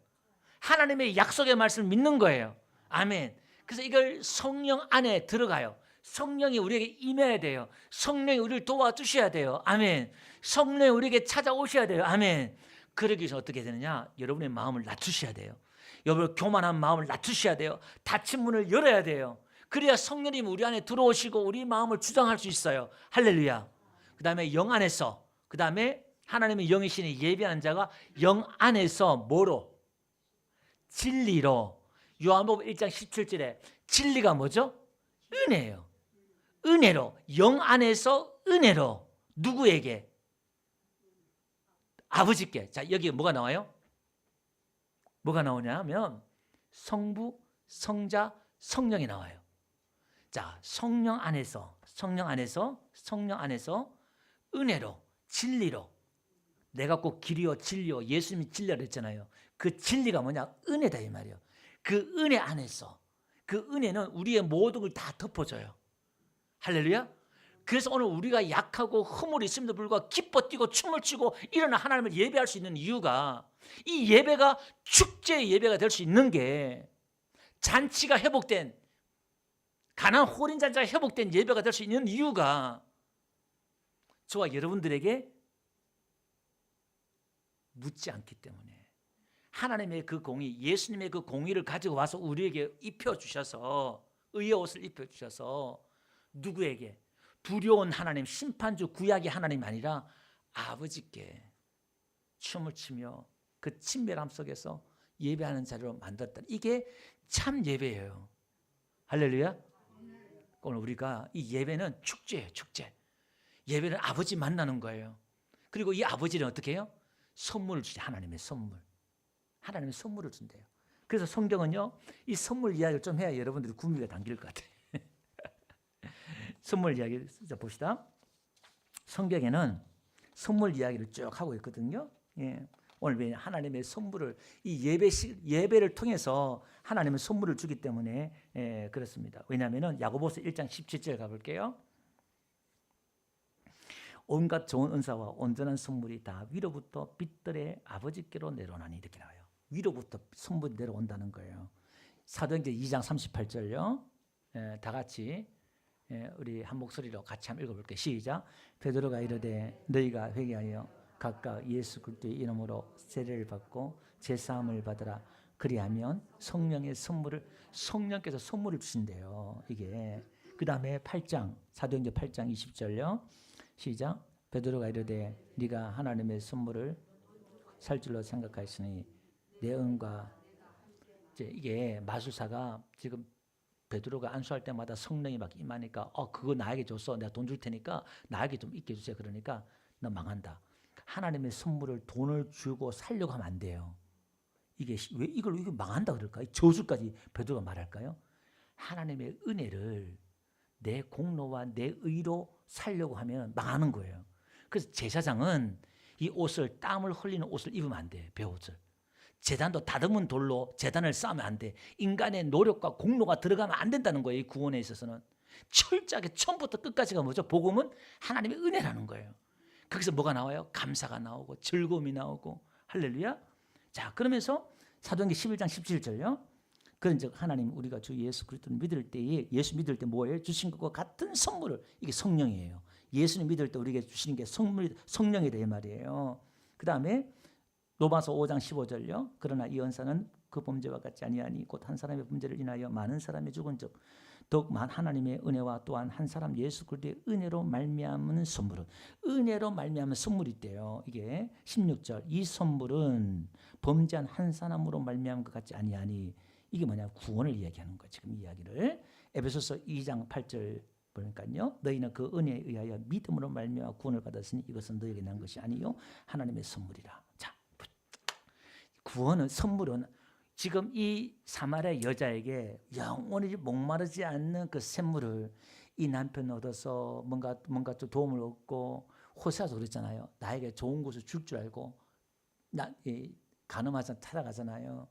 하나님의 약속의 말씀을 믿는 거예요. 아멘. 그래서 이걸 성령 안에 들어가요. 성령이 우리에게 임해야 돼요. 성령이 우리를 도와주셔야 돼요. 아멘. 성령이 우리에게 찾아오셔야 돼요. 아멘. 그러기 위해서 어떻게 되느냐? 여러분의 마음을 낮추셔야 돼요. 여러분 교만한 마음을 낮추셔야 돼요. 닫힌 문을 열어야 돼요. 그래야 성령님이 우리 안에 들어오시고 우리 마음을 주장할 수 있어요. 할렐루야. 그 다음에 영 안에서, 그 다음에 하나님의 영이시니 예배하는 자가 영 안에서 뭐로? 진리로. 요한복음 1장 17절에 진리가 뭐죠? 은혜예요. 은혜로. 영 안에서 은혜로. 누구에게? 아버지께. 자, 여기 뭐가 나와요? 뭐가 나오냐 하면 성부, 성자, 성령이 나와요. 자, 성령 안에서 은혜로, 진리로. 내가 꼭 길이요, 진리요, 예수님이 진리라 했잖아요. 그 진리가 뭐냐? 은혜다 이 말이에요. 그 은혜 안에서, 그 은혜는 우리의 모든 걸 다 덮어줘요. 할렐루야. 그래서 오늘 우리가 약하고 허물이 있음에도 불구하고 기뻐 뛰고 춤을 추고 일어나 하나님을 예배할 수 있는 이유가 이 예배가 축제의 예배가 될 수 있는 게 잔치가 회복된 가나안 혼인 잔치가 회복된 예배가 될 수 있는 이유가 저와 여러분들에게 묻지 않기 때문에 하나님의 그 공의, 예수님의 그 공의를 가지고 와서 우리에게 입혀주셔서 의의 옷을 입혀주셔서 누구에게? 두려운 하나님, 심판주 구약의 하나님이 아니라 아버지께 춤을 추며 그 친밀함 속에서 예배하는 자리로 만들었다. 이게 참 예배예요. 할렐루야. 오늘 우리가 이 예배는 축제예요. 축제. 예배는 아버지 만나는 거예요. 그리고 이 아버지는 어떻게 해요? 선물을 주죠. 하나님의 선물. 하나님의 선물을 준대요. 그래서 성경은요, 이 선물 이야기를 좀 해야 여러분들이 구미가 당길 것 같아요. 선물 이야기 봅시다. 성경에는 선물 이야기를 쭉 하고 있거든요. 예. 오늘 하나님의 선물을 이 예배를 통해서 하나님의 선물을 주기 때문에 그렇습니다. 왜냐하면 야고보서 1장 17절 가볼게요. 온갖 좋은 은사와 온전한 선물이 다 위로부터 빛들의 아버지께로 내려오나니 이렇게 나와요. 위로부터 선물이 내려온다는 거예요. 사도행전 2장 38절요. 다 같이 우리 한 목소리로 같이 한번 읽어볼게요. 시작. 베드로가 이르되 너희가 회개하여 각각 예수 그리스도의 이름으로 세례를 받고 제사함을 받으라. 그리하면 성령의 선물을 성령께서 선물을 주신대요. 이게 그 다음에 8장 사도행전 8장 20절요. 시작. 베드로가 이르되 네가 하나님의 선물을 살 줄로 생각하였으니 내 은과 이게 마술사가 지금 베드로가 안수할 때마다 성령이 막 임하니까 그거 나에게 줬어. 내가 돈 줄 테니까 나에게 좀 있게 해주세요. 그러니까 너 망한다. 하나님의 선물을 돈을 주고 살려고 하면 안 돼요. 이게 왜 이걸 망한다 그럴까? 저주까지 베드로가 말할까요? 하나님의 은혜를 내 공로와 내 의로 살려고 하면 망하는 거예요. 그래서 제사장은 이 옷을 땀을 흘리는 옷을 입으면 안 돼. 배옷을. 제단도 다듬은 돌로 제단을 쌓으면 안 돼. 인간의 노력과 공로가 들어가면 안 된다는 거예요. 이 구원에 있어서는. 철저하게 처음부터 끝까지가 뭐죠? 복음은 하나님의 은혜라는 거예요. 거기서 뭐가 나와요? 감사가 나오고 즐거움이 나오고 할렐루야. 자, 그러면서 사도행전 11장 17절요. 그런즉 하나님 우리가 주 예수 그리스도를 믿을 때에 예수 믿을 때 뭐예요? 주신 것과 같은 선물을 이게 성령이에요. 예수님 믿을 때 우리에게 주시는 게 성령이다 이 말이에요. 그 다음에 로마서 5장 15절요. 그러나 이 은사는 그 범죄와 같지 아니하니 곧 한 사람의 범죄를 인하여 많은 사람이 죽은 즉 더욱 하나님의 은혜와 또한 한 사람 예수 그리스도의 은혜로 말미암은 선물은 은혜로 말미암은 선물이 있대요. 이게 16절 이 선물은 범죄한 한 사람으로 말미암은 것 같지 아니하니 이게 뭐냐 구원을 이야기하는 거예요. 지금 이야기를 에베소서 2장 8절 보니까요. 너희는 그 은혜에 의하여 믿음으로 말미암아 구원을 받았으니 이것은 너에게 난 것이 아니요 하나님의 선물이라. 자, 구원은 선물은 지금 이 사마리아 여자에게 영원히 목마르지 않는 그 샘물을 이 남편이 얻어서 뭔가 좀 도움을 얻고 호세아도 그랬잖아요. 나에게 좋은 곳을 줄 줄 알고 가늠하자 찾아가잖아요.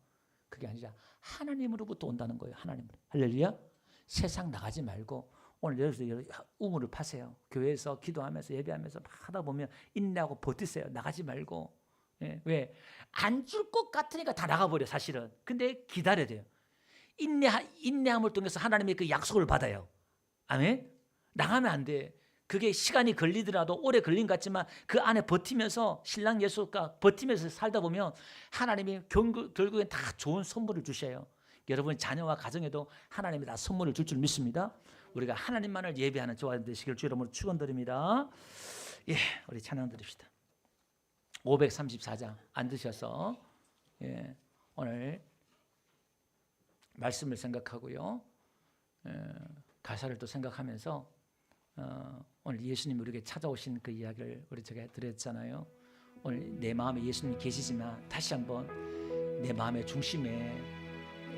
그게 아니라 하나님으로부터 온다는 거예요. 하나님으로. 할렐루야. 세상 나가지 말고 오늘 여러분 우물을 파세요. 교회에서 기도하면서 예배하면서 하다 보면 인내하고 버티세요. 나가지 말고. 예, 왜? 안 줄 것 같으니까 다 나가버려 사실은. 근데 기다려야 돼요. 인내함을 통해서 하나님의 그 약속을 받아요. 아멘? 나가면 안 돼. 그게 시간이 걸리더라도 오래 걸린 것 같지만 그 안에 버티면서 신랑 예수가 버티면서 살다 보면 하나님이 결국엔 다 좋은 선물을 주셔요. 여러분 자녀와 가정에도 하나님이 다 선물을 줄 줄 믿습니다. 우리가 하나님만을 예배하는 저와 되시길 주 이름으로 축원드립니다. 예, 우리 찬양 드립시다. 534장 앉으셔서 오늘 말씀을 생각하고요. 가사를 또 생각하면서 오늘 예수님이 우리에게 찾아오신 그 이야기를 제가 드렸잖아요. 오늘 내 마음에 예수님이 계시지만 다시 한번 내 마음의 중심에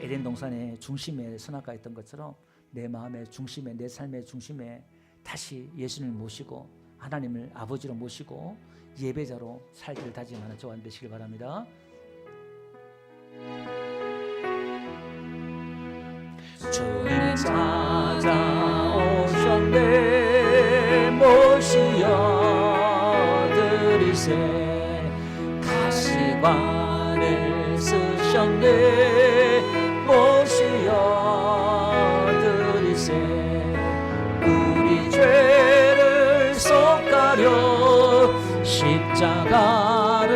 에덴 동산의 중심에 선악과가 있던 것처럼 내 마음의 중심에 내 삶의 중심에 다시 예수님을 모시고 하나님을 아버지로 모시고 예배자로 살기를 다짐하는 저와 되시길 바랍니다. 주님 찾아오셨네 모시어 드리세 가시관을 쓰셨네 모시어 드리세 우리 죄를 속가려 십자가를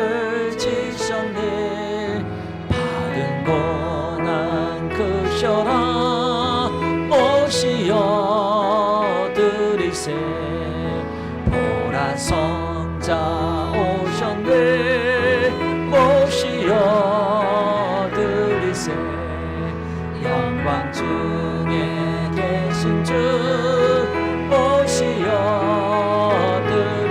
지셨네 받은 고난 크셔라 모시어 드리세 보라서